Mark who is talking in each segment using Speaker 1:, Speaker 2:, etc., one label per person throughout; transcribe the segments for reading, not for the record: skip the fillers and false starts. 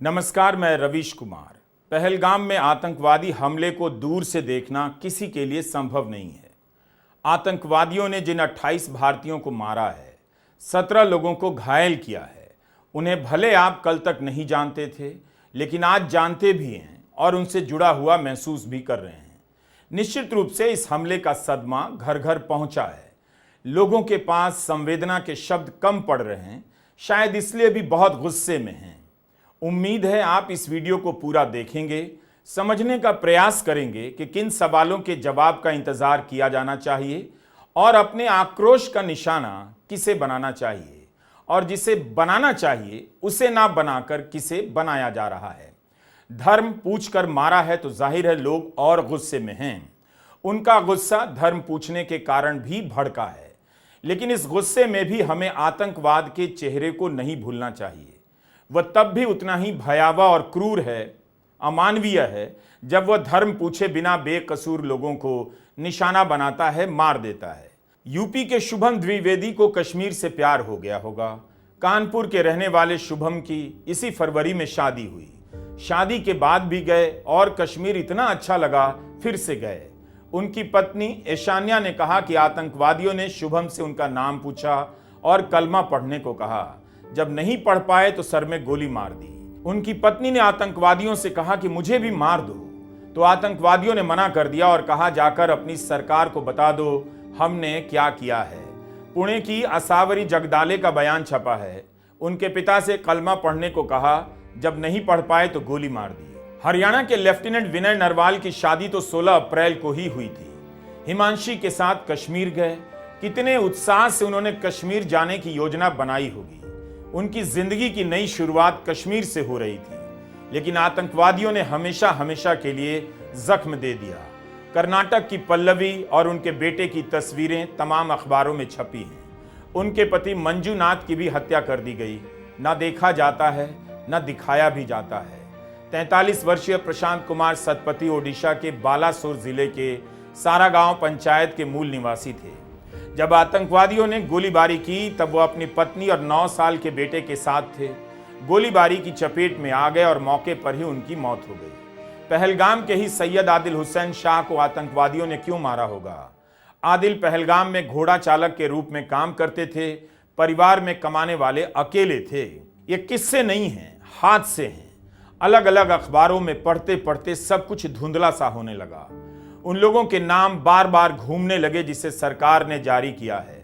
Speaker 1: नमस्कार, मैं रवीश कुमार। पहलगाम में आतंकवादी हमले को दूर से देखना किसी के लिए संभव नहीं है। आतंकवादियों ने जिन 28 भारतीयों को मारा है, 17 लोगों को घायल किया है, उन्हें भले आप कल तक नहीं जानते थे, लेकिन आज जानते भी हैं और उनसे जुड़ा हुआ महसूस भी कर रहे हैं। निश्चित रूप से इस हमले का सदमा घर घर पहुंचा है। लोगों के पास संवेदना के शब्द कम पड़ रहे हैं, शायद इसलिए भी बहुत गुस्से में हैं। उम्मीद है आप इस वीडियो को पूरा देखेंगे, समझने का प्रयास करेंगे कि किन सवालों के जवाब का इंतजार किया जाना चाहिए और अपने आक्रोश का निशाना किसे बनाना चाहिए और जिसे बनाना चाहिए उसे ना बनाकर किसे बनाया जा रहा है। धर्म पूछकर मारा है तो जाहिर है लोग और गुस्से में हैं। उनका गुस्सा धर्म पूछने के कारण भी भड़का है, लेकिन इस गुस्से में भी हमें आतंकवाद के चेहरे को नहीं भूलना चाहिए। वह तब भी उतना ही भयावह और क्रूर है, अमानवीय है, जब वह धर्म पूछे बिना बेकसूर लोगों को निशाना बनाता है, मार देता है। यूपी के शुभम द्विवेदी को कश्मीर से प्यार हो गया होगा। कानपुर के रहने वाले शुभम की इसी फरवरी में शादी हुई। शादी के बाद भी गए और कश्मीर इतना अच्छा लगा, फिर से गए। उनकी पत्नी ऐशान्या ने कहा कि आतंकवादियों ने शुभम से उनका नाम पूछा और कलमा पढ़ने को कहा। जब नहीं पढ़ पाए तो सर में गोली मार दी। उनकी पत्नी ने आतंकवादियों से कहा कि मुझे भी मार दो, तो आतंकवादियों ने मना कर दिया और कहा जाकर अपनी सरकार को बता दो हमने क्या किया है। पुणे की असावरी जगदाले का बयान छपा है। उनके पिता से कलमा पढ़ने को कहा, जब नहीं पढ़ पाए तो गोली मार दी। हरियाणा के लेफ्टिनेंट विनय नरवाल की शादी तो 16 अप्रैल को ही हुई थी। हिमांशी के साथ कश्मीर गए। कितने उत्साह से उन्होंने कश्मीर जाने की योजना बनाई होगी। उनकी जिंदगी की नई शुरुआत कश्मीर से हो रही थी, लेकिन आतंकवादियों ने हमेशा हमेशा के लिए जख्म दे दिया। कर्नाटक की पल्लवी और उनके बेटे की तस्वीरें तमाम अखबारों में छपी हैं। उनके पति मंजूनाथ की भी हत्या कर दी गई। ना देखा जाता है, ना दिखाया भी जाता है। 43 वर्षीय प्रशांत कुमार सतपथी ओडिशा के बालासोर जिले के सारागांव पंचायत के मूल निवासी थे। जब आतंकवादियों ने गोलीबारी की तब वो अपनी पत्नी और 9 साल के बेटे के साथ थे। गोलीबारी की चपेट में आ गए और मौके पर ही उनकी मौत हो गई। पहलगाम के ही सैयद आदिल हुसैन शाह को आतंकवादियों ने क्यों मारा होगा? आदिल पहलगाम में घोड़ा चालक के रूप में काम करते थे। परिवार में कमाने वाले अकेले थे। ये किस्से नहीं हैं, हादसे हैं। अलग अलग अखबारों में पढ़ते पढ़ते सब कुछ धुंधला सा होने लगा। उन लोगों के नाम बार बार घूमने लगे जिसे सरकार ने जारी किया है।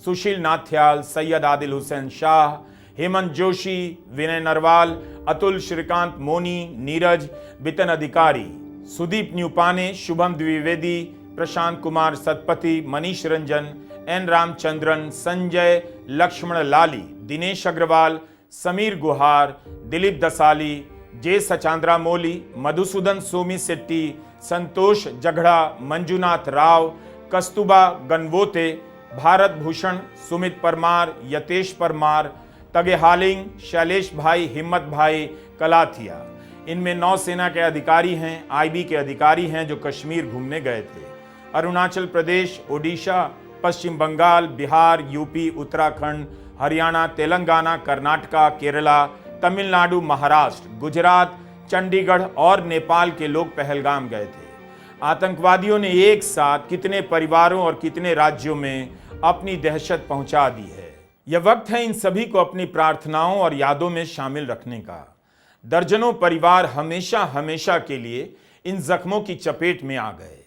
Speaker 1: सुशील नाथ्याल, सैयद आदिल हुसैन शाह, हेमंत जोशी, विनय नरवाल, अतुल श्रीकांत मोनी, नीरज, बितन अधिकारी, सुदीप न्यूपाने, शुभम द्विवेदी, प्रशांत कुमार सतपथी, मनीष रंजन, एन रामचंद्रन, संजय लक्ष्मण लाली, दिनेश अग्रवाल, समीर गुहार, दिलीप दसाली, जे सचांद्रा मोली, मधुसूदन सोमी सेट्टी, संतोष जगड़ा, मंजुनाथ राव, कस्तूबा गनवोते, भारत भूषण, सुमित परमार, यतेश परमार, तगे हालिंग, शैलेश भाई, हिम्मत भाई कलाथिया। इनमें नौसेना के अधिकारी हैं, आईबी के अधिकारी हैं जो कश्मीर घूमने गए थे। अरुणाचल प्रदेश, ओडिशा, पश्चिम बंगाल, बिहार, यूपी, उत्तराखंड, हरियाणा, तेलंगाना, कर्नाटका, केरला, तमिलनाडु, महाराष्ट्र, गुजरात, चंडीगढ़ और नेपाल के लोग पहलगाम गए थे। आतंकवादियों ने एक साथ कितने परिवारों और कितने राज्यों में अपनी दहशत पहुंचा दी है। यह वक्त है इन सभी को अपनी प्रार्थनाओं और यादों में शामिल रखने का। दर्जनों परिवार हमेशा हमेशा के लिए इन जख्मों की चपेट में आ गए।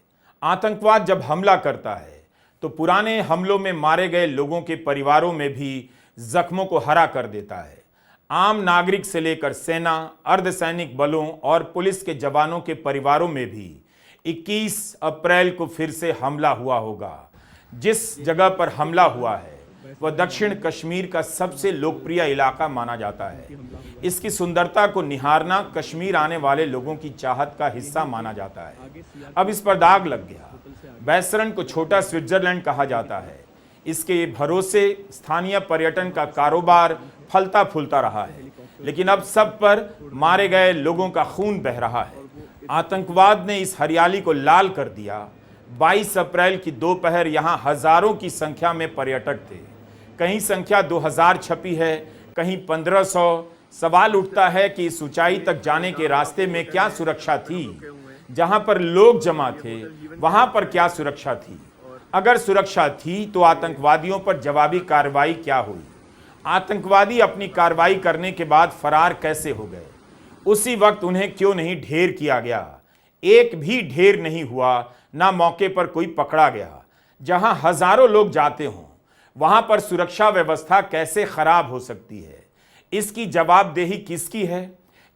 Speaker 1: आतंकवाद जब हमला करता है तो पुराने हमलों में मारे गए लोगों के परिवारों में भी जख्मों को हरा कर देता है। आम नागरिक से लेकर सेना, अर्धसैनिक बलों और पुलिस के जवानों के परिवारों में भी 21 अप्रैल को फिर से हमला हुआ होगा। जिस जगह पर हमला हुआ है वह दक्षिण कश्मीर का सबसे लोकप्रिय इलाका माना जाता है। इसकी सुंदरता को निहारना कश्मीर आने वाले लोगों की चाहत का हिस्सा माना जाता है। अब इस पर दाग लग गया। बैसरन को छोटा स्विट्जरलैंड कहा जाता है। इसके भरोसे स्थानीय पर्यटन का कारोबार फलता फूलता रहा है, लेकिन अब सब पर मारे गए लोगों का खून बह रहा है। आतंकवाद ने इस हरियाली को लाल कर दिया। 22 अप्रैल की दोपहर यहां हजारों की संख्या में पर्यटक थे। कहीं संख्या 2000 छपी है, कहीं 1500, सवाल उठता है कि इस ऊंचाई तक जाने के रास्ते में क्या सुरक्षा थी? जहां पर लोग जमा थे वहां पर क्या सुरक्षा थी? अगर सुरक्षा थी तो आतंकवादियों पर जवाबी कार्रवाई क्या हुई? आतंकवादी अपनी कार्रवाई करने के बाद फरार कैसे हो गए? उसी वक्त उन्हें क्यों नहीं ढेर किया गया? एक भी ढेर नहीं हुआ, ना मौके पर कोई पकड़ा गया। जहां हजारों लोग जाते हों वहां पर सुरक्षा व्यवस्था कैसे खराब हो सकती है? इसकी जवाबदेही किसकी है?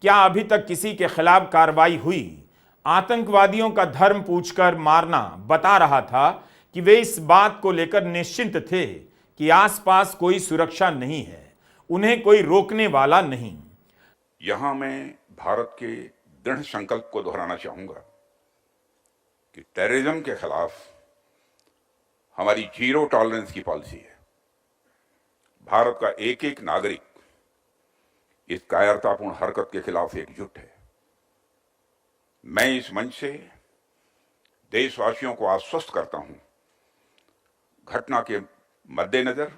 Speaker 1: क्या अभी तक किसी के खिलाफ कार्रवाई हुई? आतंकवादियों का धर्म पूछकर मारना बता रहा था कि वे इस बात को लेकर निश्चिंत थे कि आसपास कोई सुरक्षा नहीं है, उन्हें कोई रोकने वाला नहीं।
Speaker 2: यहां मैं भारत के दृढ़ संकल्प को दोहराना चाहूंगा कि टेररिज्म के खिलाफ हमारी जीरो टॉलरेंस की पॉलिसी है। भारत का एक एक नागरिक इस कायरतापूर्ण हरकत के खिलाफ एकजुट है। मैं इस मंच से देशवासियों को आश्वस्त करता हूं, घटना के मद्देनजर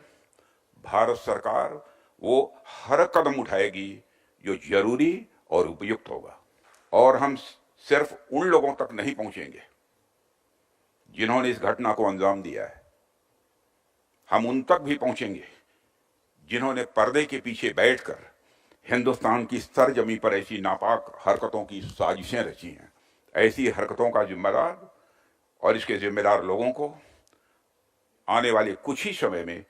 Speaker 2: भारत सरकार वो हर कदम उठाएगी जो जरूरी और उपयुक्त होगा। और हम सिर्फ उन लोगों तक नहीं पहुंचेंगे जिन्होंने इस घटना को अंजाम दिया है, हम उन तक भी पहुंचेंगे जिन्होंने पर्दे के पीछे बैठकर हिंदुस्तान की सरजमी पर ऐसी नापाक हरकतों की साजिशें रची हैं। ऐसी हरकतों का जिम्मेदार और इसके जिम्मेदार लोगों को आने वाले कुछ ही समय में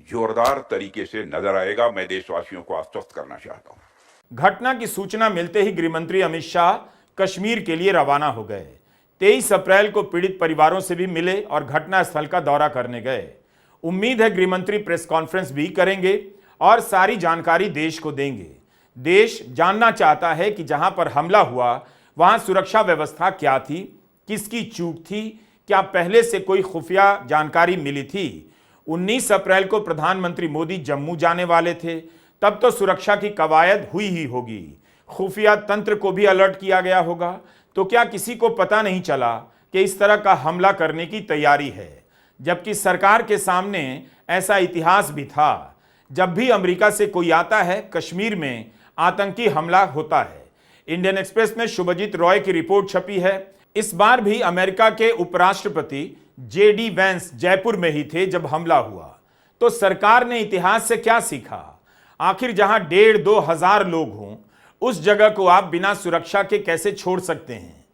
Speaker 2: जोरदार तरीके से नजर आएगा। मैं देशवासियों को आश्वस्त करना चाहता हूं।
Speaker 1: घटना की सूचना मिलते ही गृहमंत्री अमित शाह कश्मीर के लिए रवाना हो गए। 23 अप्रैल को पीड़ित परिवारों से भी मिले और घटना स्थल का दौरा करने गए। उम्मीद है गृहमंत्री प्रेस कॉन्फ्रेंस भी करेंगे और सारी जानकारी देश को देंगे। देश जानना चाहता है कि जहां पर हमला हुआ वहां सुरक्षा व्यवस्था क्या थी, किसकी चूक थी, क्या पहले से कोई खुफिया जानकारी मिली थी? 19 अप्रैल को प्रधानमंत्री मोदी जम्मू जाने वाले थे, तब तो सुरक्षा की कवायद हुई ही होगी, खुफिया तंत्र को भी अलर्ट किया गया होगा। तो क्या किसी को पता नहीं चला कि इस तरह का हमला करने की तैयारी है? जबकि सरकार के सामने ऐसा इतिहास भी था। जब भी अमेरिका से कोई आता है कश्मीर में आतंकी हमला होता है। इंडियन एक्सप्रेस में शुभजीत रॉय की रिपोर्ट छपी है। इस बार भी अमेरिका के उपराष्ट्रपति जेडी वैंस जयपुर में ही थे जब हमला हुआ। तो सरकार ने इतिहास से क्या सीखा? आखिर जहां 1,500-2 हजार लोग हों उस जगह को आप बिना सुरक्षा के कैसे छोड़ सकते हैं?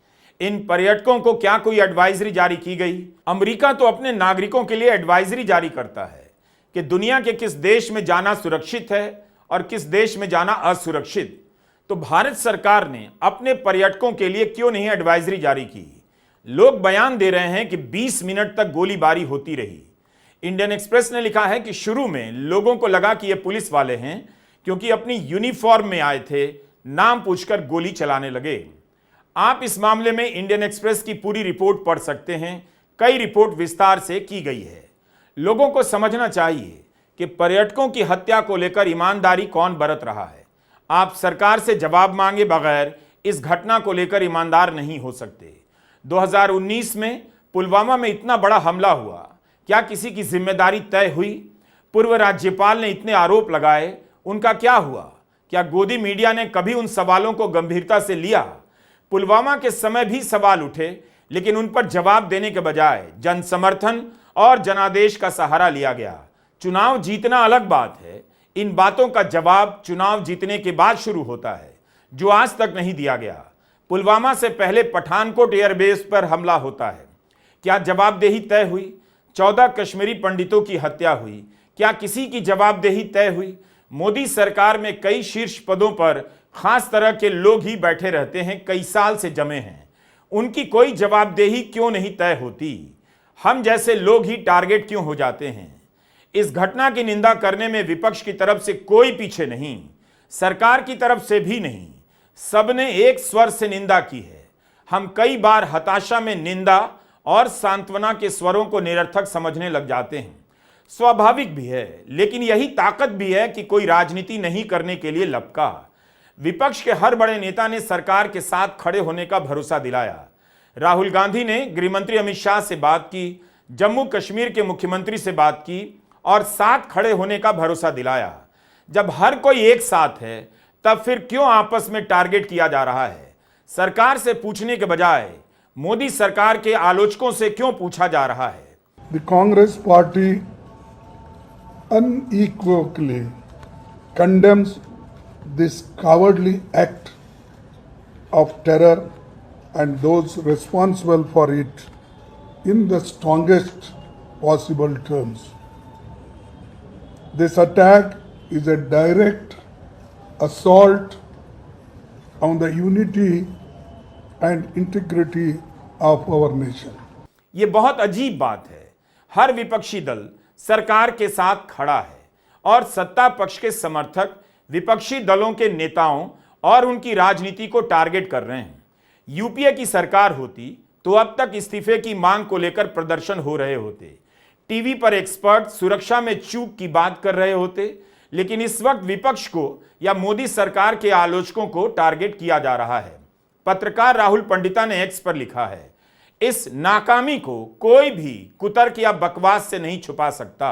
Speaker 1: इन पर्यटकों को क्या कोई एडवाइजरी जारी की गई? अमेरिका तो अपने नागरिकों के लिए एडवाइजरी जारी करता है कि दुनिया के किस देश में जाना सुरक्षित है और किस देश में जाना असुरक्षित। तो भारत सरकार ने अपने पर्यटकों के लिए क्यों नहीं एडवाइजरी जारी की? लोग बयान दे रहे हैं कि 20 मिनट तक गोलीबारी होती रही। इंडियन एक्सप्रेस ने लिखा है कि शुरू में लोगों को लगा कि ये पुलिस वाले हैं, क्योंकि अपनी यूनिफॉर्म में आए थे, नाम पूछकर गोली चलाने लगे। आप इस मामले में इंडियन एक्सप्रेस की पूरी रिपोर्ट पढ़ सकते हैं। कई रिपोर्ट विस्तार से की गई है। लोगों को समझना चाहिए कि पर्यटकों की हत्या को लेकर ईमानदारी कौन बरत रहा है। आप सरकार से जवाब मांगे बगैर इस घटना को लेकर ईमानदार नहीं हो सकते। 2019 में पुलवामा में इतना बड़ा हमला हुआ, क्या किसी की जिम्मेदारी तय हुई? पूर्व राज्यपाल ने इतने आरोप लगाए, उनका क्या हुआ? क्या गोदी मीडिया ने कभी उन सवालों को गंभीरता से लिया? पुलवामा के समय भी सवाल उठे, लेकिन उन पर जवाब देने के बजाय जन समर्थन और जनादेश का सहारा लिया गया। चुनाव जीतना अलग बात है, इन बातों का जवाब चुनाव जीतने के बाद शुरू होता है, जो आज तक नहीं दिया गया। पुलवामा से पहले पठानकोट एयरबेस पर हमला होता है, क्या जवाबदेही तय हुई? 14 कश्मीरी पंडितों की हत्या हुई, क्या किसी की जवाबदेही तय हुई? मोदी सरकार में कई शीर्ष पदों पर खास तरह के लोग ही बैठे रहते हैं, कई साल से जमे हैं, उनकी कोई जवाबदेही क्यों नहीं तय होती? हम जैसे लोग ही टारगेट क्यों हो जाते हैं? इस घटना की निंदा करने में विपक्ष की तरफ से कोई पीछे नहीं, सरकार की तरफ से भी नहीं, सबने एक स्वर से निंदा की है। हम कई बार हताशा में निंदा और सांत्वना के स्वरों को निरर्थक समझने लग जाते हैं। स्वाभाविक भी है, लेकिन यही ताकत भी है कि कोई राजनीति नहीं करने के लिए लपका। विपक्ष के हर बड़े नेता ने सरकार के साथ खड़े होने का भरोसा दिलाया। राहुल गांधी ने गृहमंत्री अमित शाह से बात की, जम्मू कश्मीर के मुख्यमंत्री से बात की और साथ खड़े होने का भरोसा दिलाया। जब हर कोई एक साथ है तब फिर क्यों आपस में टारगेट किया जा रहा है? सरकार से पूछने के बजाय मोदी सरकार के आलोचकों से क्यों पूछा जा रहा है?
Speaker 3: The Congress party unequivocally condemns this cowardly act of terror and those responsible for it in the strongest possible terms. This attack is a direct assault on the unity and integrity of our nation.
Speaker 1: ये बहुत अजीब बात है। हर विपक्षी दल सरकार के साथ खड़ा है और सत्ता पक्ष के समर्थक विपक्षी दलों के नेताओं और उनकी राजनीति को टारगेट कर रहे हैं। यूपीए की सरकार होती तो अब तक इस्तीफे की मांग को लेकर प्रदर्शन हो रहे होते, टीवी पर एक्सपर्ट सुरक्षा में चूक की बात कर रहे होते, लेकिन इस वक्त विपक्ष को या मोदी सरकार के आलोचकों को टारगेट किया जा रहा है। पत्रकार राहुल पंडिता ने एक्स पर लिखा है, इस नाकामी को कोई भी कुतर्क या बकवास से नहीं छुपा सकता।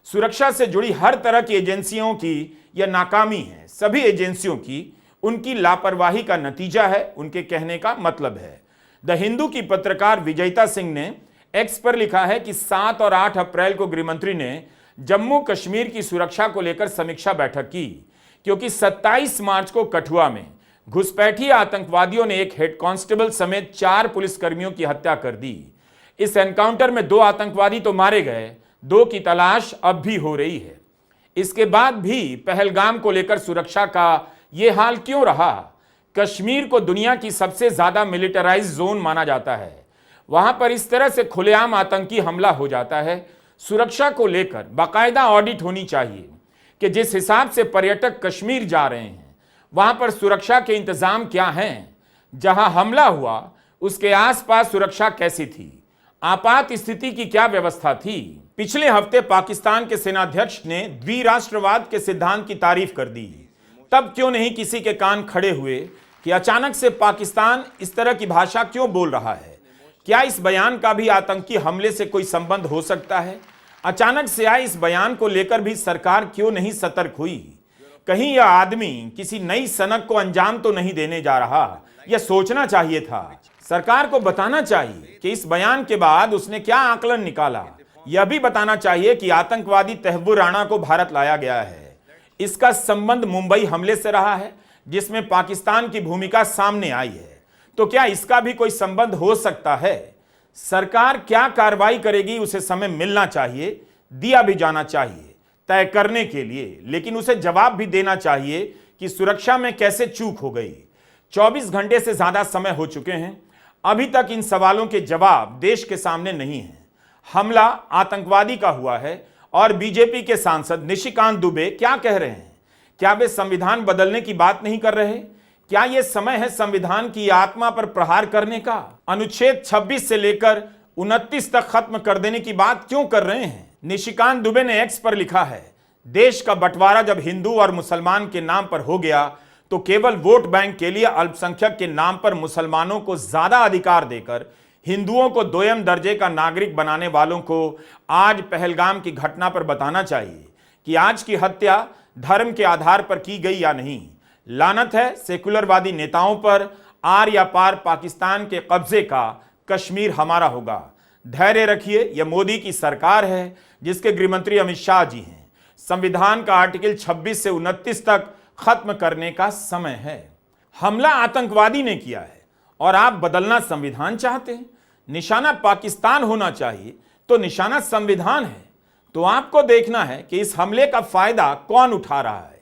Speaker 1: सुरक्षा से जुड़ी हर तरह की एजेंसियों की यह नाकामी है, सभी एजेंसियों की उनकी लापरवाही का नतीजा है, उनके कहने का मतलब है। द हिंदू की पत्रकार विजयता सिंह ने एक्स पर लिखा है कि 7 और 8 अप्रैल को गृहमंत्री ने जम्मू कश्मीर की सुरक्षा को लेकर समीक्षा बैठक की, क्योंकि 27 मार्च को कठुआ में घुसपैठी आतंकवादियों ने एक हेड कांस्टेबल समेत 4 पुलिसकर्मियों की हत्या कर दी। इस एनकाउंटर में 2 आतंकवादी तो मारे गए, 2 की तलाश अब भी हो रही है। इसके बाद भी पहलगाम को लेकर सुरक्षा का यह हाल क्यों रहा? कश्मीर को दुनिया की सबसे ज्यादा मिलिटराइज्ड जोन माना जाता है। वहां पर इस तरह से खुलेआम आतंकी हमला हो जाता है। सुरक्षा को लेकर बाकायदा ऑडिट होनी चाहिए कि जिस हिसाब से पर्यटक कश्मीर जा रहे हैं वहां पर सुरक्षा के इंतजाम क्या हैं, जहां हमला हुआ उसके आसपास सुरक्षा कैसी थी, आपात स्थिति की क्या व्यवस्था थी। पिछले हफ्ते पाकिस्तान के सेनाध्यक्ष ने द्विराष्ट्रवाद के सिद्धांत की तारीफ कर दी, तब क्यों नहीं किसी के कान खड़े हुए कि अचानक से पाकिस्तान इस तरह की भाषा क्यों बोल रहा है? क्या इस बयान का भी आतंकी हमले से कोई संबंध हो सकता है? अचानक से आए इस बयान को लेकर भी सरकार क्यों नहीं सतर्क हुई? कहीं यह आदमी किसी नई सनक को अंजाम तो नहीं देने जा रहा? यह सोचना चाहिए था। सरकार को बताना चाहिए कि इस बयान के बाद उसने क्या आकलन निकाला। यह भी बताना चाहिए कि आतंकवादी तहव्वुर राणा को भारत लाया गया है। इसका संबंध मुंबई हमले से रहा है, जिसमें पाकिस्तान की भूमिका सामने आई है। तो क्या इसका भी कोई संबंध हो सकता है? सरकार क्या कार्रवाई करेगी उसे समय मिलना चाहिए, दिया भी जाना चाहिए तय करने के लिए, लेकिन उसे जवाब भी देना चाहिए कि सुरक्षा में कैसे चूक हो गई। 24 घंटे से ज्यादा समय हो चुके हैं, अभी तक इन सवालों के जवाब देश के सामने नहीं है। हमला आतंकवादी का हुआ है और बीजेपी के सांसद निशिकांत दुबे क्या कह रहे हैं? क्या वे संविधान बदलने की बात नहीं कर रहे? क्या यह समय है संविधान की आत्मा पर प्रहार करने का? अनुच्छेद 26 से लेकर 29 तक खत्म कर देने की बात क्यों कर रहे हैं? निशिकांत दुबे ने एक्स पर लिखा है, देश का बंटवारा जब हिंदू और मुसलमान के नाम पर हो गया तो केवल वोट बैंक के लिए अल्पसंख्यक के नाम पर मुसलमानों को ज्यादा अधिकार देकर हिंदुओं को दोयम दर्जे का नागरिक बनाने वालों को आज पहलगाम की घटना पर बताना चाहिए कि आज की हत्या धर्म के आधार पर की गई या नहीं। लानत है सेकुलरवादी नेताओं पर, आर या पार पाकिस्तान के कब्जे का कश्मीर हमारा होगा। धैर्य रखिए, यह मोदी की सरकार है जिसके गृहमंत्री अमित शाह जी हैं। संविधान का आर्टिकल 26 से 29 तक खत्म करने का समय है। हमला आतंकवादी ने किया है और आप बदलना संविधान चाहते हैं। निशाना पाकिस्तान होना चाहिए तो निशाना संविधान है। तो आपको देखना है कि इस हमले का फायदा कौन उठा रहा है।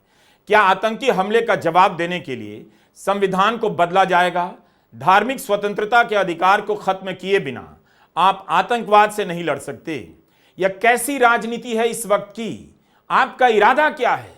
Speaker 1: क्या आतंकी हमले का जवाब देने के लिए संविधान को बदला जाएगा? धार्मिक स्वतंत्रता के अधिकार को खत्म किए बिना आप आतंकवाद से नहीं लड़ सकते। यह कैसी राजनीति है इस वक्त की? आपका इरादा क्या है?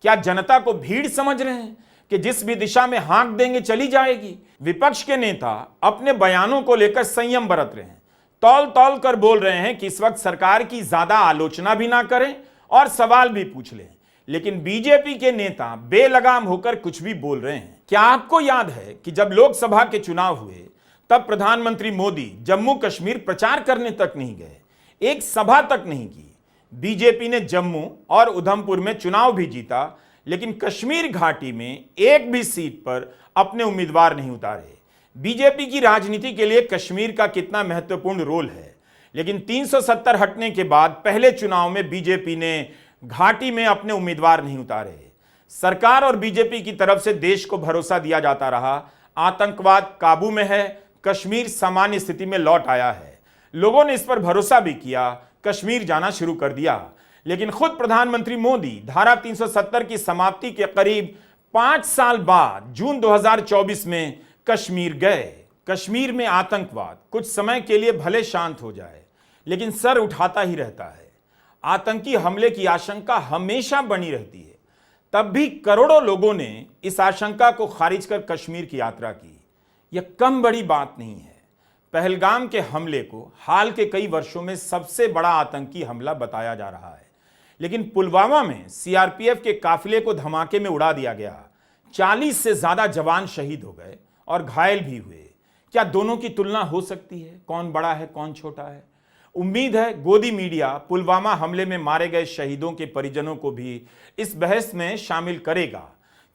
Speaker 1: क्या जनता को भीड़ समझ रहे हैं कि जिस भी दिशा में हाँक देंगे चली जाएगी? विपक्ष के नेता अपने बयानों को लेकर संयम बरत रहे हैं, तौल तौल कर बोल रहे हैं कि इस वक्त सरकार की ज्यादा आलोचना भी ना करें और सवाल भी पूछ लें, लेकिन बीजेपी के नेता बेलगाम होकर कुछ भी बोल रहे हैं। क्या आपको याद है कि जब लोकसभा के चुनाव हुए तब प्रधानमंत्री मोदी जम्मू कश्मीर प्रचार करने तक नहीं गए, एक सभा तक नहीं की। बीजेपी ने जम्मू और उधमपुर में चुनाव भी जीता, लेकिन कश्मीर घाटी में एक भी सीट पर अपने उम्मीदवार नहीं उतारे। बीजेपी की राजनीति के लिए कश्मीर का कितना महत्वपूर्ण रोल है, लेकिन 370 हटने के बाद पहले चुनाव में बीजेपी ने घाटी में अपने उम्मीदवार नहीं उतारे। सरकार और बीजेपी की तरफ से देश को भरोसा दिया जाता रहा, आतंकवाद काबू में है, कश्मीर सामान्य स्थिति में लौट आया है। लोगों ने इस पर भरोसा भी किया, कश्मीर जाना शुरू कर दिया। लेकिन खुद प्रधानमंत्री मोदी धारा 370 की समाप्ति के करीब 5 साल बाद जून 2024 में कश्मीर गए। कश्मीर में आतंकवाद कुछ समय के लिए भले शांत हो जाए, लेकिन सर उठाता ही रहता है। आतंकी हमले की आशंका हमेशा बनी रहती है। तब भी करोड़ों लोगों ने इस आशंका को खारिज कर कश्मीर की यात्रा की। यह कम बड़ी बात नहीं है। पहलगाम के हमले को हाल के कई वर्षों में सबसे बड़ा आतंकी हमला बताया जा रहा है, लेकिन पुलवामा में सीआरपीएफ के काफिले को धमाके में उड़ा दिया गया। 40 से ज्यादा जवान शहीद हो गए और घायल भी हुए। क्या दोनों की तुलना हो सकती है? कौन बड़ा है, कौन छोटा है? उम्मीद है गोदी मीडिया पुलवामा हमले में मारे गए शहीदों के परिजनों को भी इस बहस में शामिल करेगा,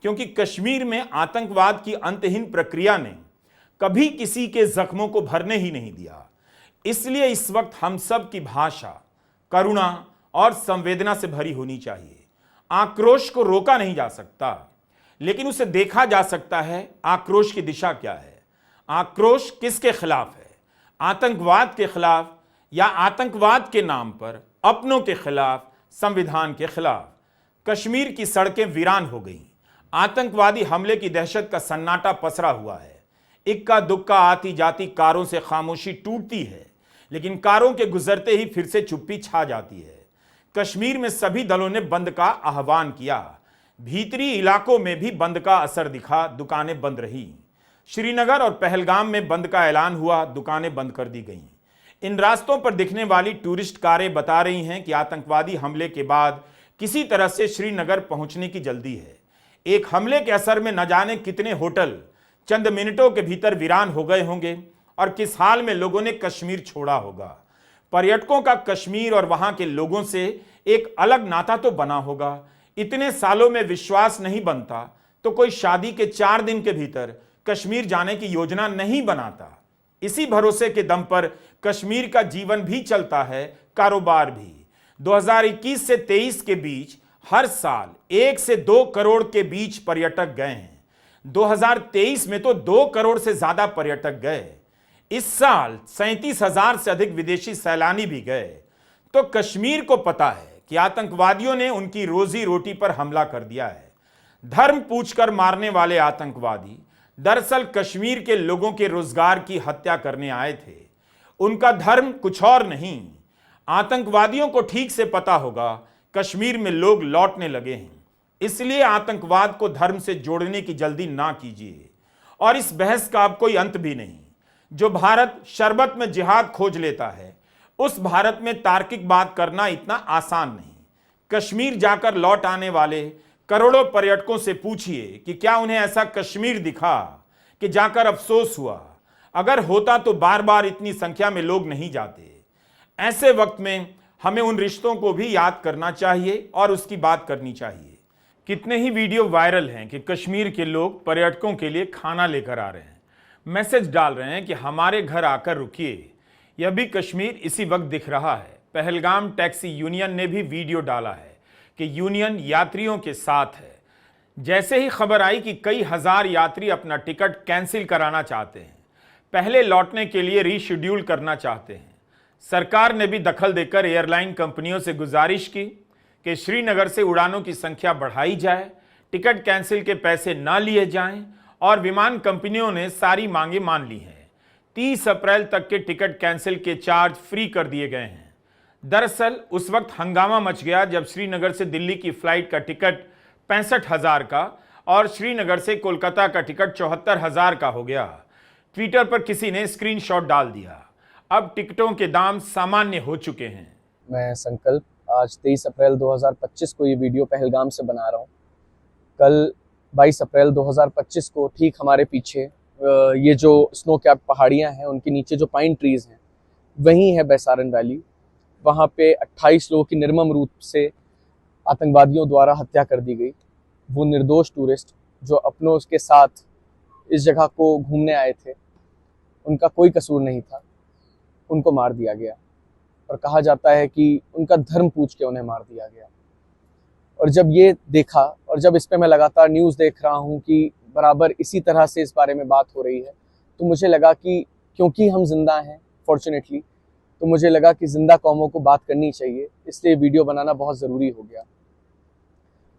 Speaker 1: क्योंकि कश्मीर में आतंकवाद की अंतहीन प्रक्रिया ने कभी किसी के जख्मों को भरने ही नहीं दिया। इसलिए इस वक्त हम सब की भाषा करुणा और संवेदना से भरी होनी चाहिए। आक्रोश को रोका नहीं जा सकता, लेकिन उसे देखा जा सकता है आक्रोश की दिशा क्या है। आक्रोश किसके खिलाफ है? आतंकवाद के खिलाफ या आतंकवाद के नाम पर अपनों के खिलाफ, संविधान के खिलाफ? कश्मीर की सड़कें वीरान हो गईं। आतंकवादी हमले की दहशत का सन्नाटा पसरा हुआ है। इक्का दुक्का आती जाती कारों से खामोशी टूटती है, लेकिन कारों के गुजरते ही फिर से चुप्पी छा जाती है। कश्मीर में सभी दलों ने बंद का आह्वान किया। भीतरी इलाकों में भी बंद का असर दिखा, दुकानें बंद रही। श्रीनगर और पहलगाम में बंद का ऐलान हुआ, दुकानें बंद कर दी गईं। इन रास्तों पर दिखने वाली टूरिस्ट कारें बता रही हैं कि आतंकवादी हमले के बाद किसी तरह से श्रीनगर पहुंचने की जल्दी है। एक हमले के असर में न जाने कितने होटल चंद मिनटों के भीतर वीरान हो गए होंगे और किस हाल में लोगों ने कश्मीर छोड़ा होगा। पर्यटकों का कश्मीर और वहां के लोगों से एक अलग नाता तो बना होगा। इतने सालों में विश्वास नहीं बनता तो कोई शादी के 4 दिन के भीतर कश्मीर जाने की योजना नहीं बनाता। इसी भरोसे के दम पर कश्मीर का जीवन भी चलता है, कारोबार भी। 2021 से 23 के बीच हर साल 1 से 2 करोड़ के बीच पर्यटक गए हैं। 2023 में तो 2 करोड़ से ज्यादा पर्यटक गए। इस साल 37,000 से अधिक विदेशी सैलानी भी गए। तो कश्मीर को पता है कि आतंकवादियों ने उनकी रोजी रोटी पर हमला कर दिया है। धर्म पूछकर मारने वाले आतंकवादी दरअसल कश्मीर के लोगों के रोजगार की हत्या करने आए थे। उनका धर्म कुछ और नहीं। आतंकवादियों को ठीक से पता होगा कश्मीर में लोग लौटने लगे हैं, इसलिए आतंकवाद को धर्म से जोड़ने की जल्दी ना कीजिए। और इस बहस का अब कोई अंत भी नहीं। जो भारत शरबत में जिहाद खोज लेता है, उस भारत में तार्किक बात करना इतना आसान नहीं। कश्मीर जाकर लौट आने वाले करोड़ों पर्यटकों से पूछिए कि क्या उन्हें ऐसा कश्मीर दिखा कि जाकर अफसोस हुआ। अगर होता तो बार बार इतनी संख्या में लोग नहीं जाते। ऐसे वक्त में हमें उन रिश्तों को भी याद करना चाहिए और उसकी बात करनी चाहिए। कितने ही वीडियो वायरल हैं कि कश्मीर के लोग पर्यटकों के लिए खाना लेकर आ रहे हैं, मैसेज डाल रहे हैं कि हमारे घर आकर रुकिए। यह भी कश्मीर इसी वक्त दिख रहा है। पहलगाम टैक्सी यूनियन ने भी वीडियो डाला है कि यूनियन यात्रियों के साथ है। जैसे ही खबर आई कि कई हजार यात्री अपना टिकट कैंसिल कराना चाहते हैं, पहले लौटने के लिए रीशेड्यूल करना चाहते हैं, सरकार ने भी दखल देकर एयरलाइन कंपनियों से गुजारिश की कि श्रीनगर से उड़ानों की संख्या बढ़ाई जाए, टिकट कैंसिल के पैसे ना लिए जाएं, और विमान कंपनियों ने सारी मांगे मान ली हैं। 30 अप्रैल तक के टिकट कैंसिल के चार्ज फ्री कर दिए गए हैं। दरअसल उस वक्त हंगामा मच गया जब श्रीनगर से दिल्ली की फ्लाइट का टिकट 65,000 का और श्रीनगर से कोलकाता का टिकट 74,000 का हो गया। ट्विटर पर किसी ने स्क्रीनशॉट डाल दिया। अब टिकटों के दाम सामान्य हो चुके हैं।
Speaker 4: मैं संकल्प आज 23 अप्रैल 2025 को ये वीडियो पहलगाम से बना रहा हूँ। कल 22 अप्रैल 2025 को ठीक हमारे पीछे ये जो स्नो कैप पहाड़ियाँ हैं, उनके नीचे जो पाइन ट्रीज़ हैं, वहीं है बैसारन वैली। वहाँ पे 28 लोगों की निर्मम रूप से आतंकवादियों द्वारा हत्या कर दी गई। वो निर्दोष टूरिस्ट जो अपनों के साथ इस जगह को घूमने आए थे, उनका कोई कसूर नहीं था, उनको मार दिया गया। और कहा जाता है कि उनका धर्म पूछ के उन्हें मार दिया गया। और जब ये देखा और जब इस पे मैं लगातार न्यूज़ देख रहा हूँ कि बराबर इसी तरह से इस बारे में बात हो रही है, तो मुझे लगा कि क्योंकि हम जिंदा हैं फॉर्चुनेटली, तो मुझे लगा कि जिंदा कौमों को बात करनी चाहिए, इसलिए वीडियो बनाना बहुत ज़रूरी हो गया।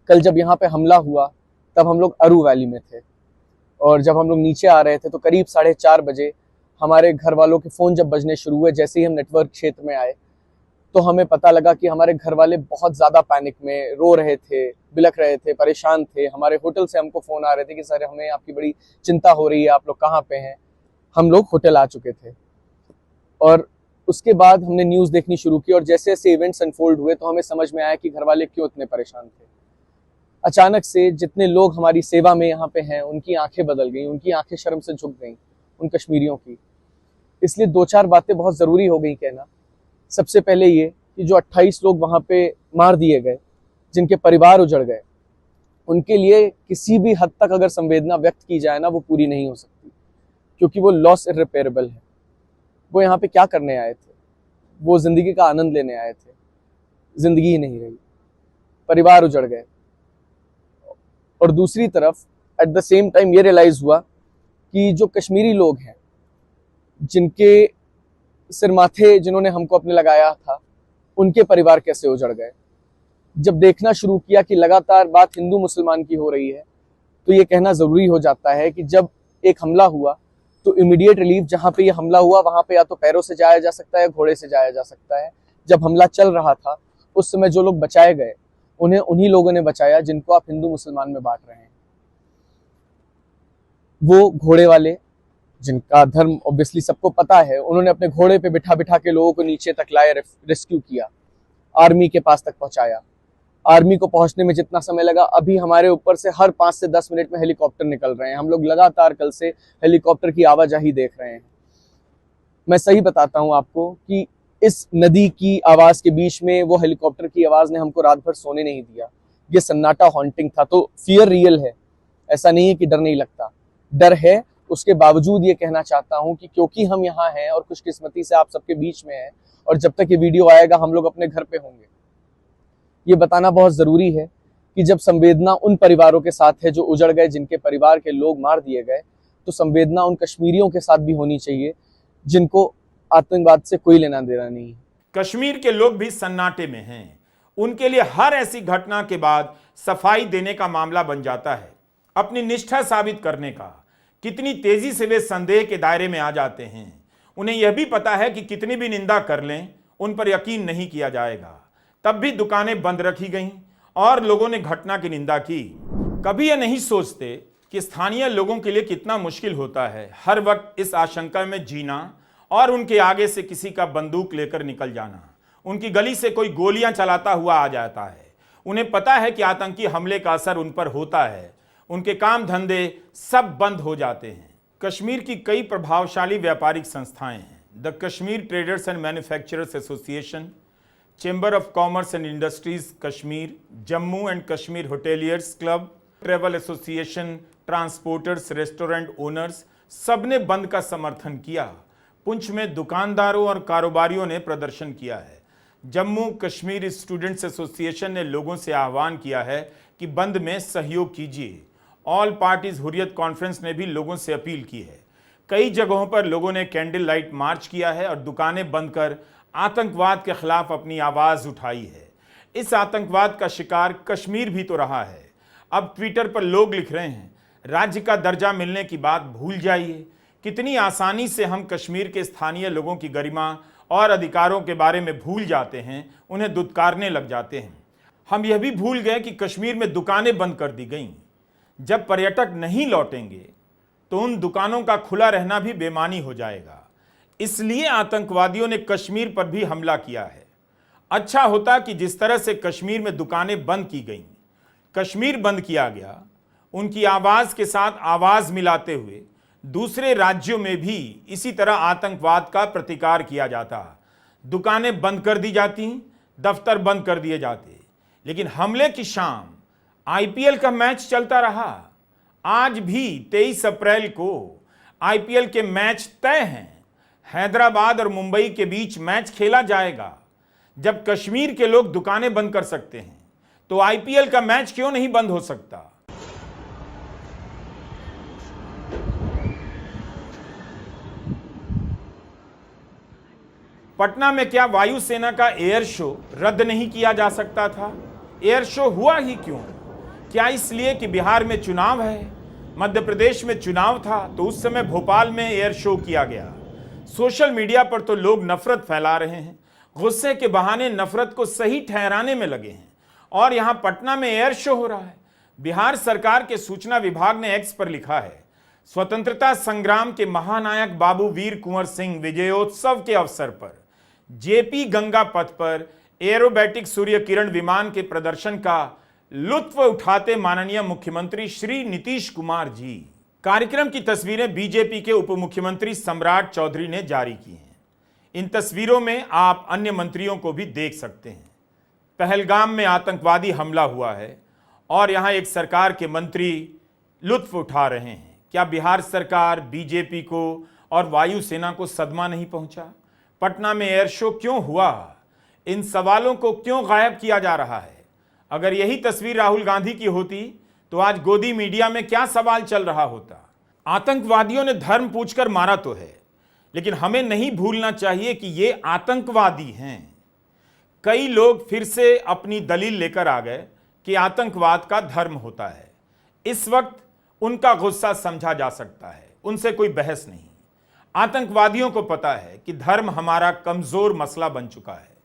Speaker 4: कल जब यहाँ पे हमला हुआ तब हम लोग अरू वैली में थे, और जब हम लोग नीचे आ रहे थे तो करीब 4:30 बजे हमारे घर वालों के फ़ोन जब बजने शुरू हुए, जैसे ही हम नेटवर्क क्षेत्र में आए तो हमें पता लगा कि हमारे घर वाले बहुत ज़्यादा पैनिक में रो रहे थे, बिलख रहे थे, परेशान थे। हमारे होटल से हमको फ़ोन आ रहे थे कि सर हमें आपकी बड़ी चिंता हो रही है, आप लोग कहाँ पे हैं। हम लोग होटल आ चुके थे और उसके बाद हमने न्यूज़ देखनी शुरू की, और जैसे जैसे इवेंट्स अनफोल्ड हुए तो हमें समझ में आया कि घर वाले क्यों इतने परेशान थे। अचानक से जितने लोग हमारी सेवा में यहाँ पे हैं उनकी आंखें बदल गई, उनकी आंखें शर्म से झुक गई, उन कश्मीरियों की। इसलिए 2-4 बातें बहुत ज़रूरी हो गई कहना। सबसे पहले ये कि जो 28 लोग वहाँ पे मार दिए गए, जिनके परिवार उजड़ गए, उनके लिए किसी भी हद तक अगर संवेदना व्यक्त की जाए ना, वो पूरी नहीं हो सकती, क्योंकि वो लॉस इर्रिपेरेबल है। वो यहाँ पे क्या करने आए थे? वो ज़िंदगी का आनंद लेने आए थे, ज़िंदगी ही नहीं रही, परिवार उजड़ गए। और दूसरी तरफ एट द सेम टाइम ये रियलाइज़ हुआ कि जो कश्मीरी लोग हैं, जिनके सिर माथे जिन्होंने हमको अपने लगाया था, उनके परिवार कैसे उजड़ गए। जब देखना शुरू किया कि लगातार बात हिंदू मुसलमान की हो रही है, तो ये कहना ज़रूरी हो जाता है कि जब एक हमला हुआ तो इमीडिएट रिलीफ जहाँ पे ये हमला हुआ वहाँ पे या तो पैरों से जाया जा सकता है, घोड़े से जाया जा सकता है। जब हमला चल रहा था उस समय जो लोग बचाए गए, उन्हें उन्हीं लोगों ने बचाया जिनको आप हिंदू मुसलमान में बांट रहे हैं। वो घोड़े वाले, जिनका धर्म ऑब्वियसली सबको पता है, उन्होंने अपने घोड़े पे बिठा बिठा के लोगों को नीचे तक लाए, रेस्क्यू किया, आर्मी के पास तक पहुंचाया। आर्मी को पहुंचने में जितना समय लगा, अभी हमारे ऊपर से हर 5 से 10 मिनट में हेलीकॉप्टर निकल रहे हैं। हम लोग लगातार कल से हेलीकॉप्टर की आवाजाही देख रहे हैं। मैं सही बताता हूं आपको कि इस नदी की आवाज के बीच में वो हेलीकॉप्टर की आवाज ने हमको रात भर सोने नहीं दिया। ये सन्नाटा हॉन्टिंग था। तो फियर रियल है, ऐसा नहीं है कि डर नहीं लगता, डर है। उसके बावजूद ये कहना चाहता हूं कि क्योंकि हम यहाँ हैं और खुशकिस्मती से आप सबके बीच में हैं, और जब तक ये वीडियो आएगा हम लोग अपने घर पे होंगे, ये बताना बहुत जरूरी है कि जब संवेदना उन परिवारों के साथ है जो उजड़ गए, जिनके परिवार के लोग मार दिए गए, तो संवेदना उन कश्मीरियों के साथ भी होनी चाहिए जिनको आतंकवाद से कोई लेना देना नहीं है।
Speaker 1: कश्मीर के लोग भी सन्नाटे में हैं। उनके लिए हर ऐसी घटना के बाद सफाई देने का मामला बन जाता है, अपनी निष्ठा साबित करने का। कितनी तेजी से वे संदेह के दायरे में आ जाते हैं। उन्हें यह भी पता है कि कितनी भी निंदा कर लें, उन पर यकीन नहीं किया जाएगा। तब भी दुकानें बंद रखी गईं और लोगों ने घटना की निंदा की। कभी यह नहीं सोचते कि स्थानीय लोगों के लिए कितना मुश्किल होता है हर वक्त इस आशंका में जीना और उनके आगे से किसी का बंदूक लेकर निकल जाना। उनकी गली से कोई गोलियां चलाता हुआ आ जाता है। उन्हें पता है कि आतंकी हमले का असर उन पर होता है। उनके काम धंधे सब बंद हो जाते हैं। कश्मीर की कई प्रभावशाली व्यापारिक संस्थाएं हैं। The Kashmir traders and manufacturers association, chamber of commerce and industries Kashmir, Jammu and Kashmir hoteliers club, travel association, transporters, restaurant owners, सबने बंद का समर्थन किया। पुंछ में दुकानदारों और कारोबारियों ने प्रदर्शन किया है। जम्मू कश्मीर स्टूडेंट्स एसोसिएशन ने लोगों से आह्वान किया है कि बंद में सहयोग कीजिए। ऑल पार्टीज हुर्रियत कॉन्फ्रेंस ने भी लोगों से अपील की है। कई जगहों पर लोगों ने कैंडल लाइट मार्च किया है और दुकानें बंद कर आतंकवाद के खिलाफ अपनी आवाज़ उठाई है। इस आतंकवाद का शिकार कश्मीर भी तो रहा है। अब ट्विटर पर लोग लिख रहे हैं, राज्य का दर्जा मिलने की बात भूल जाइए। कितनी आसानी से हम कश्मीर के स्थानीय लोगों की गरिमा और अधिकारों के बारे में भूल जाते हैं, उन्हें दुत्कारने लग जाते हैं। हम यह भी भूल गए कि कश्मीर में दुकानें बंद कर दी गईं। जब पर्यटक नहीं लौटेंगे तो उन दुकानों का खुला रहना भी बेमानी हो जाएगा। इसलिए आतंकवादियों ने कश्मीर पर भी हमला किया है। अच्छा होता कि जिस तरह से कश्मीर में दुकानें बंद की गईं, कश्मीर बंद किया गया, उनकी आवाज़ के साथ आवाज़ मिलाते हुए दूसरे राज्यों में भी इसी तरह आतंकवाद का प्रतिकार किया जाता। दुकानें बंद कर दी जाती, दफ्तर बंद कर दिए जाते। लेकिन हमले की शाम आईपीएल का मैच चलता रहा। आज भी 23 अप्रैल को आईपीएल के मैच तय हैं। हैदराबाद और मुंबई के बीच मैच खेला जाएगा। जब कश्मीर के लोग दुकानें बंद कर सकते हैं तो आईपीएल का मैच क्यों नहीं बंद हो सकता? पटना में क्या वायुसेना का एयर शो रद्द नहीं किया जा सकता था? एयर शो हुआ ही क्यों? क्या इसलिए कि बिहार में चुनाव है? मध्य प्रदेश में चुनाव था तो उस समय भोपाल में एयर शो किया गया। सोशल मीडिया पर तो लोग नफरत फैला रहे हैं, गुस्से के बहाने नफरत को सही ठहराने में लगे हैं, और यहां पटना में एयर शो हो रहा है। बिहार सरकार के सूचना विभाग ने एक्स पर लिखा है, स्वतंत्रता संग्राम के महानायक बाबू वीर कुंवर सिंह विजयोत्सव के अवसर पर जेपी गंगा पथ पर एरोबैटिक सूर्य किरण विमान के प्रदर्शन का लुत्फ उठाते माननीय मुख्यमंत्री श्री नीतीश कुमार जी। कार्यक्रम की तस्वीरें बीजेपी के उप मुख्यमंत्री सम्राट चौधरी ने जारी की हैं। इन तस्वीरों में आप अन्य मंत्रियों को भी देख सकते हैं। पहलगाम में आतंकवादी हमला हुआ है और यहां एक सरकार के मंत्री लुत्फ उठा रहे हैं। क्या बिहार सरकार, बीजेपी को और वायुसेना को सदमा नहीं पहुंचा? पटना में एयर शो क्यों हुआ? इन सवालों को क्यों गायब किया जा रहा है? अगर यही तस्वीर राहुल गांधी की होती तो आज गोदी मीडिया में क्या सवाल चल रहा होता? आतंकवादियों ने धर्म पूछकर मारा तो है, लेकिन हमें नहीं भूलना चाहिए कि ये आतंकवादी हैं। कई लोग फिर से अपनी दलील लेकर आ गए कि आतंकवाद का धर्म होता है। इस वक्त उनका गुस्सा समझा जा सकता है, उनसे कोई बहस नहीं। आतंकवादियों को पता है कि धर्म हमारा कमजोर मसला बन चुका है।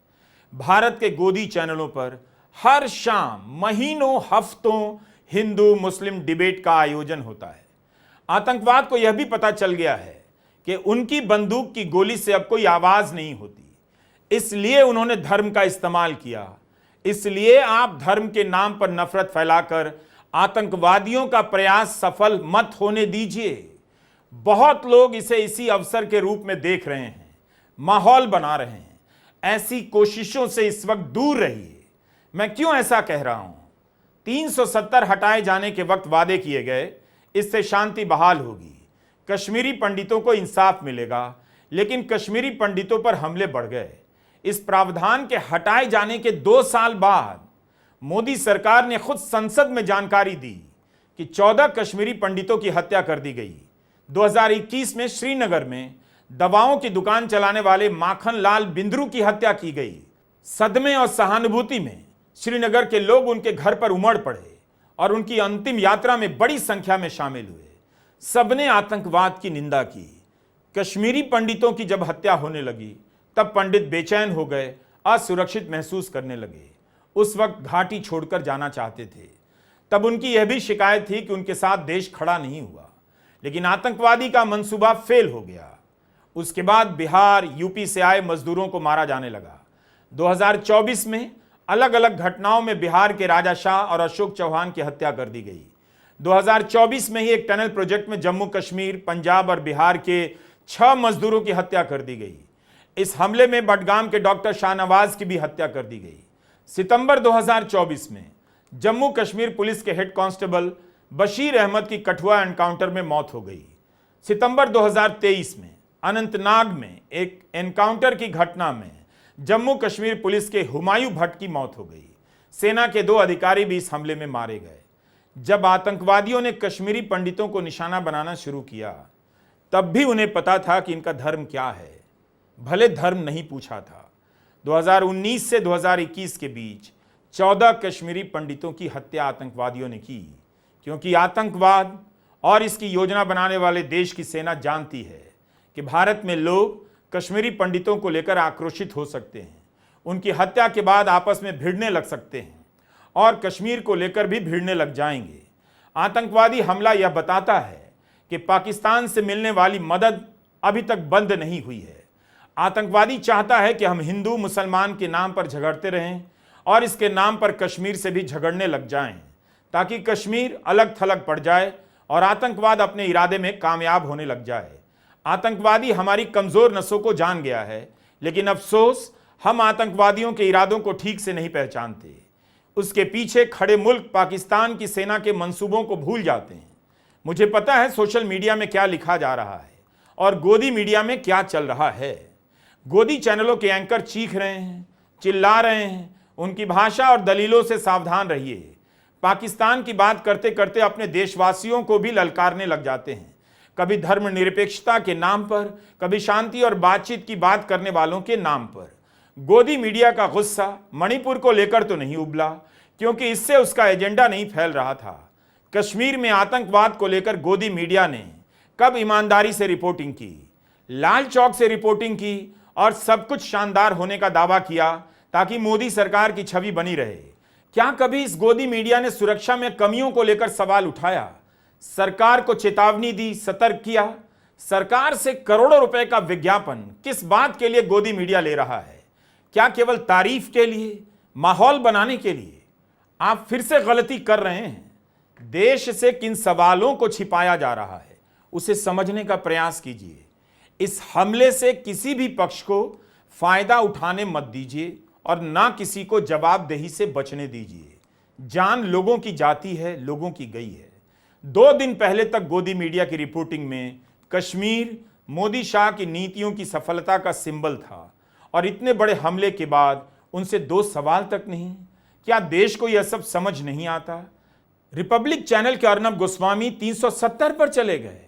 Speaker 1: भारत के गोदी चैनलों पर हर शाम महीनों हफ्तों हिंदू मुस्लिम डिबेट का आयोजन होता है। आतंकवाद को यह भी पता चल गया है कि उनकी बंदूक की गोली से अब कोई आवाज नहीं होती, इसलिए उन्होंने धर्म का इस्तेमाल किया। इसलिए आप धर्म के नाम पर नफरत फैलाकर आतंकवादियों का प्रयास सफल मत होने दीजिए। बहुत लोग इसे इसी अवसर के रूप में देख रहे हैं, माहौल बना रहे हैं। ऐसी कोशिशों से इस वक्त दूर रहिए। मैं क्यों ऐसा कह रहा हूं? 370 हटाए जाने के वक्त वादे किए गए, इससे शांति बहाल होगी, कश्मीरी पंडितों को इंसाफ मिलेगा, लेकिन कश्मीरी पंडितों पर हमले बढ़ गए। इस प्रावधान के हटाए जाने के 2 साल बाद मोदी सरकार ने खुद संसद में जानकारी दी कि 14 कश्मीरी पंडितों की हत्या कर दी गई। 2021 में श्रीनगर में दवाओं की दुकान चलाने वाले माखन लाल बिंद्रू की हत्या की गई। सदमे और सहानुभूति में श्रीनगर के लोग उनके घर पर उमड़ पड़े और उनकी अंतिम यात्रा में बड़ी संख्या में शामिल हुए। सबने आतंकवाद की निंदा की। कश्मीरी पंडितों की जब हत्या होने लगी तब पंडित बेचैन हो गए, असुरक्षित महसूस करने लगे। उस वक्त घाटी छोड़कर जाना चाहते थे। तब उनकी यह भी शिकायत थी कि उनके साथ देश खड़ा नहीं हुआ, लेकिन आतंकवादी का मंसूबा फेल हो गया। उसके बाद बिहार, यूपी से आए मजदूरों को मारा जाने लगा। 2024 में अलग अलग घटनाओं में बिहार के राजा शाह और अशोक चौहान की हत्या कर दी गई। 2024 में ही एक टनल प्रोजेक्ट में जम्मू कश्मीर, पंजाब और बिहार के 6 मजदूरों की हत्या कर दी गई। इस हमले में बडगाम के डॉक्टर शाहनवाज की भी हत्या कर दी गई। सितंबर 2024 में जम्मू कश्मीर पुलिस के हेड कांस्टेबल बशीर अहमद की कठुआ एनकाउंटर में मौत हो गई। सितंबर 2023 में अनंतनाग में एक एनकाउंटर की घटना में जम्मू कश्मीर पुलिस के हुमायूं भट्ट की मौत हो गई। सेना के 2 अधिकारी भी इस हमले में मारे गए। जब आतंकवादियों ने कश्मीरी पंडितों को निशाना बनाना शुरू किया, तब भी उन्हें पता था कि इनका धर्म क्या है, भले धर्म नहीं पूछा था। 2019 से 2021 के बीच 14 कश्मीरी पंडितों की हत्या आतंकवादियों ने की, क्योंकि आतंकवाद और इसकी योजना बनाने वाले देश की सेना जानती है कि भारत में लोग कश्मीरी पंडितों को लेकर आक्रोशित हो सकते हैं, उनकी हत्या के बाद आपस में भिड़ने लग सकते हैं और कश्मीर को लेकर भी भिड़ने लग जाएंगे। आतंकवादी हमला यह बताता है कि पाकिस्तान से मिलने वाली मदद अभी तक बंद नहीं हुई है। आतंकवादी चाहता है कि हम हिंदू मुसलमान के नाम पर झगड़ते रहें और इसके नाम पर कश्मीर से भी झगड़ने लग जाएं, ताकि कश्मीर अलग थलग पड़ जाए और आतंकवाद अपने इरादे में कामयाब होने लग जाए। आतंकवादी हमारी कमजोर नसों को जान गया है, लेकिन अफसोस हम आतंकवादियों के इरादों को ठीक से नहीं पहचानते। उसके पीछे खड़े मुल्क पाकिस्तान की सेना के मंसूबों को भूल जाते हैं। मुझे पता है सोशल मीडिया में क्या लिखा जा रहा है और गोदी मीडिया में क्या चल रहा है। गोदी चैनलों के एंकर चीख रहे हैं, चिल्ला रहे हैं। उनकी भाषा और दलीलों से सावधान रहिए। पाकिस्तान की बात करते करते अपने देशवासियों को भी ललकारने लग जाते हैं, कभी धर्मनिरपेक्षता के नाम पर, कभी शांति और बातचीत की बात करने वालों के नाम पर। गोदी मीडिया का गुस्सा मणिपुर को लेकर तो नहीं उबला, क्योंकि इससे उसका एजेंडा नहीं फैल रहा था। कश्मीर में आतंकवाद को लेकर गोदी मीडिया ने कब ईमानदारी से रिपोर्टिंग की, लाल चौक से रिपोर्टिंग की और सब कुछ शानदार होने का दावा किया ताकि मोदी सरकार की छवि बनी रहे। क्या कभी इस गोदी मीडिया ने सुरक्षा में कमियों को लेकर सवाल उठाया, सरकार को चेतावनी दी, सतर्क किया? सरकार से करोड़ों रुपए का विज्ञापन किस बात के लिए गोदी मीडिया ले रहा है? क्या केवल तारीफ के लिए, माहौल बनाने के लिए? आप फिर से गलती कर रहे हैं। देश से किन सवालों को छिपाया जा रहा है उसे समझने का प्रयास कीजिए। इस हमले से किसी भी पक्ष को फायदा उठाने मत दीजिए और ना किसी को जवाबदेही से बचने दीजिए। जान लोगों की जाती है, लोगों की गई है। 2 दिन पहले तक गोदी मीडिया की रिपोर्टिंग में कश्मीर मोदी शाह की नीतियों की सफलता का सिंबल था और इतने बड़े हमले के बाद उनसे 2 सवाल तक नहीं। क्या देश को यह सब समझ नहीं आता? रिपब्लिक चैनल के अर्नब गोस्वामी 370 पर चले गए,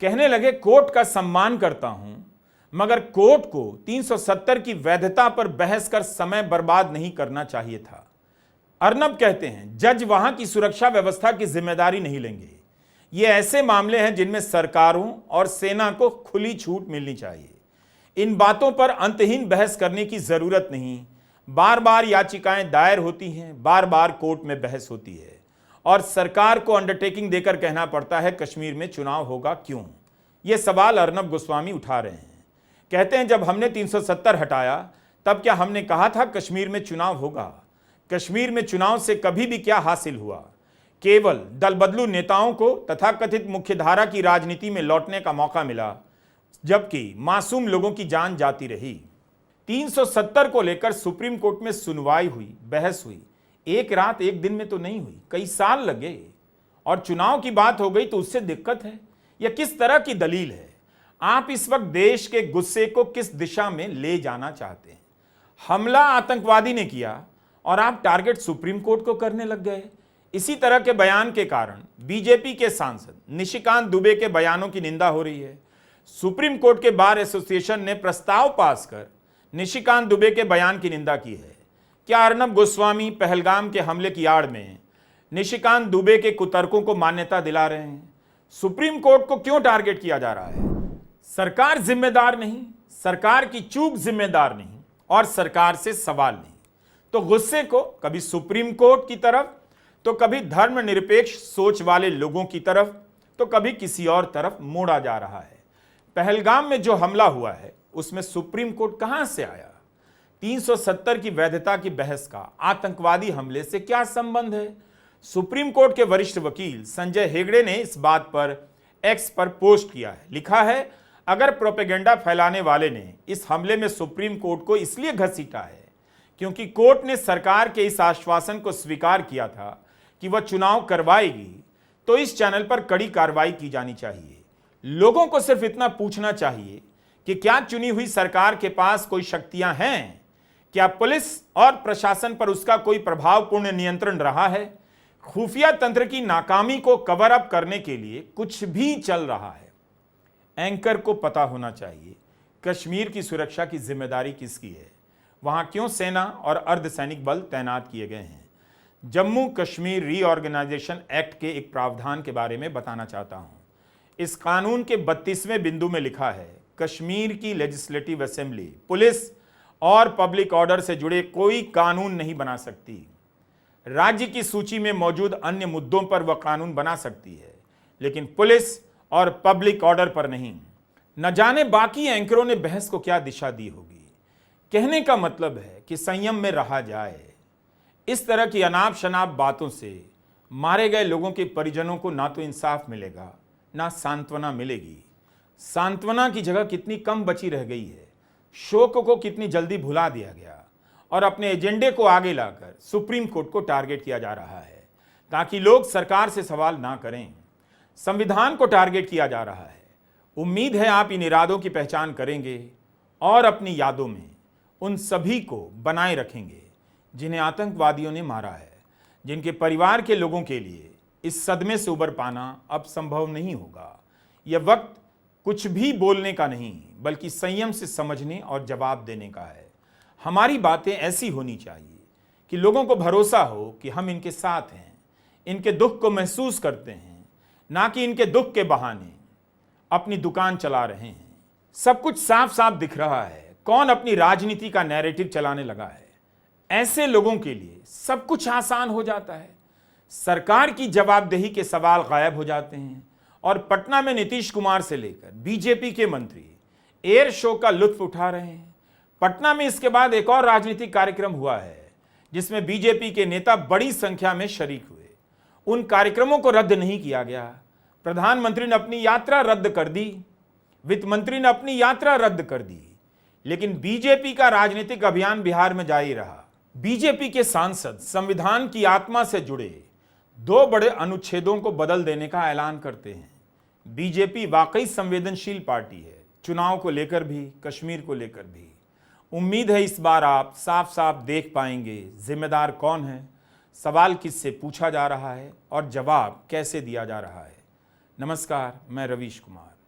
Speaker 1: कहने लगे कोर्ट का सम्मान करता हूं, मगर कोर्ट को 370 की वैधता पर बहस कर समय बर्बाद नहीं करना चाहिए था। अर्नब कहते हैं जज वहां की सुरक्षा व्यवस्था की जिम्मेदारी नहीं लेंगे। ये ऐसे मामले हैं जिनमें सरकारों और सेना को खुली छूट मिलनी चाहिए। इन बातों पर अंतहीन बहस करने की जरूरत नहीं। बार बार याचिकाएं दायर होती हैं, बार बार कोर्ट में बहस होती है और सरकार को अंडरटेकिंग देकर कहना पड़ता है कश्मीर में चुनाव होगा क्यों? यह सवाल अर्नब गोस्वामी उठा रहे हैं। कहते हैं जब हमने 370 हटाया तब क्या हमने कहा था कश्मीर में चुनाव होगा? कश्मीर में चुनाव से कभी भी क्या हासिल हुआ? केवल दल बदलू नेताओं को तथाकथित मुख्यधारा की राजनीति में लौटने का मौका मिला, जबकि मासूम लोगों की जान जाती रही। 370 को लेकर सुप्रीम कोर्ट में सुनवाई हुई, बहस हुई। एक रात एक दिन में तो नहीं हुई, कई साल लगे। और चुनाव की बात हो गई तो उससे दिक्कत है। यह किस तरह की दलील है? आप इस वक्त देश के गुस्से को किस दिशा में ले जाना चाहते हैं? हमला आतंकवादी ने किया और आप टारगेट सुप्रीम कोर्ट को करने लग गए। इसी तरह के बयान के कारण बीजेपी के सांसद निशिकांत दुबे के बयानों की निंदा हो रही है। सुप्रीम कोर्ट के बार एसोसिएशन ने प्रस्ताव पास कर निशिकांत दुबे के बयान की निंदा की है। क्या अर्नब गोस्वामी पहलगाम के हमले की आड़ में निशिकांत दुबे के कुतर्कों को मान्यता दिला रहे हैं? सुप्रीम कोर्ट को क्यों टारगेट किया जा रहा है? सरकार जिम्मेदार नहीं, सरकार की चूक जिम्मेदार नहीं और सरकार से सवाल नहीं। तो गुस्से को कभी सुप्रीम कोर्ट की तरफ, तो कभी धर्मनिरपेक्ष सोच वाले लोगों की तरफ, तो कभी किसी और तरफ मोड़ा जा रहा है। पहलगाम में जो हमला हुआ है उसमें सुप्रीम कोर्ट कहां से आया? 370 की वैधता की बहस का आतंकवादी हमले से क्या संबंध है? सुप्रीम कोर्ट के वरिष्ठ वकील संजय हेगड़े ने इस बात पर एक्स पर पोस्ट किया है। लिखा है, अगर प्रोपेगेंडा फैलाने वाले ने इस हमले में सुप्रीम कोर्ट को इसलिए घसीटा है क्योंकि कोर्ट ने सरकार के इस आश्वासन को स्वीकार किया था कि वह चुनाव करवाएगी, तो इस चैनल पर कड़ी कार्रवाई की जानी चाहिए। लोगों को सिर्फ इतना पूछना चाहिए कि क्या चुनी हुई सरकार के पास कोई शक्तियां हैं? क्या पुलिस और प्रशासन पर उसका कोई प्रभावपूर्ण नियंत्रण रहा है? खुफिया तंत्र की नाकामी को कवर अप करने के लिए कुछ भी चल रहा है। एंकर को पता होना चाहिए कश्मीर की सुरक्षा की जिम्मेदारी किसकी है, वहां क्यों सेना और अर्धसैनिक बल तैनात किए गए हैं। जम्मू कश्मीर रीऑर्गेनाइजेशन एक्ट के एक प्रावधान के बारे में बताना चाहता हूं। इस कानून के 32वें बिंदु में लिखा है, कश्मीर की लेजिस्लेटिव असेंबली पुलिस और पब्लिक ऑर्डर से जुड़े कोई कानून नहीं बना सकती। राज्य की सूची में मौजूद अन्य मुद्दों पर वह कानून बना सकती है, लेकिन पुलिस और पब्लिक ऑर्डर पर नहीं। न जाने बाकी एंकरों ने बहस को क्या दिशा दी होगी। कहने का मतलब है कि संयम में रहा जाए। इस तरह की अनाप शनाप बातों से मारे गए लोगों के परिजनों को ना तो इंसाफ मिलेगा, ना सांत्वना मिलेगी। सांत्वना की जगह कितनी कम बची रह गई है, शोक को कितनी जल्दी भुला दिया गया और अपने एजेंडे को आगे लाकर सुप्रीम कोर्ट को टारगेट किया जा रहा है ताकि लोग सरकार से सवाल ना करें। संविधान को टारगेट किया जा रहा है। उम्मीद है आप इन इरादों की पहचान करेंगे और अपनी यादों में उन सभी को बनाए रखेंगे जिन्हें आतंकवादियों ने मारा है, जिनके परिवार के लोगों के लिए इस सदमे से उबर पाना अब संभव नहीं होगा। यह वक्त कुछ भी बोलने का नहीं बल्कि संयम से समझने और जवाब देने का है। हमारी बातें ऐसी होनी चाहिए कि लोगों को भरोसा हो कि हम इनके साथ हैं, इनके दुख को महसूस करते हैं, ना कि इनके दुख के बहाने अपनी दुकान चला रहे हैं। सब कुछ साफ साफ दिख रहा है कौन अपनी राजनीति का नैरेटिव चलाने लगा है। ऐसे लोगों के लिए सब कुछ आसान हो जाता है। सरकार की जवाबदेही के सवाल गायब हो जाते हैं और पटना में नीतीश कुमार से लेकर बीजेपी के मंत्री एयर शो का लुत्फ उठा रहे हैं। पटना में इसके बाद एक और राजनीतिक कार्यक्रम हुआ है जिसमें बीजेपी के नेता बड़ी संख्या में शरीक हुए। उन कार्यक्रमों को रद्द नहीं किया गया। प्रधानमंत्री ने अपनी यात्रा रद्द कर दी, वित्त मंत्री ने अपनी यात्रा रद्द कर दी, लेकिन बीजेपी का राजनीतिक अभियान बिहार में जारी रहा। बीजेपी के सांसद संविधान की आत्मा से जुड़े 2 बड़े अनुच्छेदों को बदल देने का ऐलान करते हैं। बीजेपी वाकई संवेदनशील पार्टी है, चुनाव को लेकर भी, कश्मीर को लेकर भी। उम्मीद है इस बार आप साफ साफ देख पाएंगे जिम्मेदार कौन है, सवाल किससे पूछा जा रहा है और जवाब कैसे दिया जा रहा है। नमस्कार, मैं रवीश कुमार।